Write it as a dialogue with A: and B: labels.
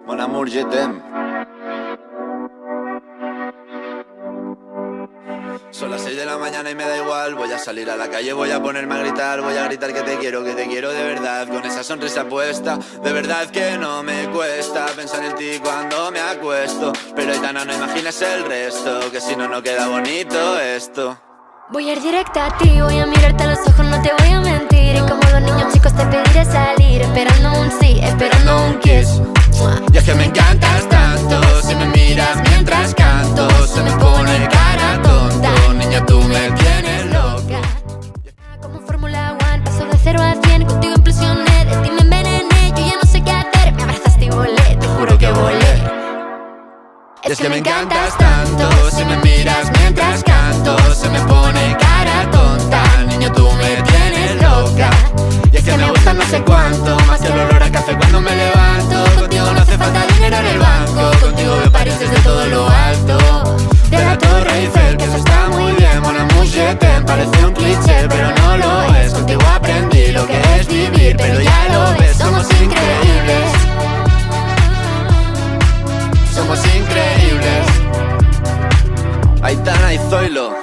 A: Mon amour, je t'aime. Son las 6 de la mañana y me da igual. Voy a salir a la calle, voy a ponerme a gritar. Voy a gritar que te quiero de verdad. Con esa sonrisa puesta, de verdad que no me cuesta pensar en ti cuando me acuesto. Pero Aitana, no imaginas el resto, que si no, no queda bonito esto.
B: Voy a ir directa a ti, voy a mirarte a los ojos, no te voy a mentir. Y como los niños chicos te pediré salir, esperando un sí, esperando un kiss.
A: Y es que me encantas tanto, si me miras mientras canto, se me pone cara tonta. Niña, tú me tienes loca.
B: Como Fórmula One, paso de 0 a 100, contigo implosioné, de ti me envenené, yo ya no sé qué hacer. Me abrazaste y volé, te juro que volé.
A: Y es que me encantas tanto, si me miras mientras canto, se me pone cara tonta. Niño, tú me tienes loca. Y es que me gusta no sé cuánto, más que el olor a café cuando me levanto. Contigo no hace falta dinero en el banco, contigo veo París desde todo lo alto. De la Torre Eiffel, que eso está muy bien. Mon amour, je t'aime, parece un cliché, pero no lo es. Contigo aprendí lo que es vivir, pero ya lo ves, somos increíbles. Somos increíbles. Aitana y Zoilo.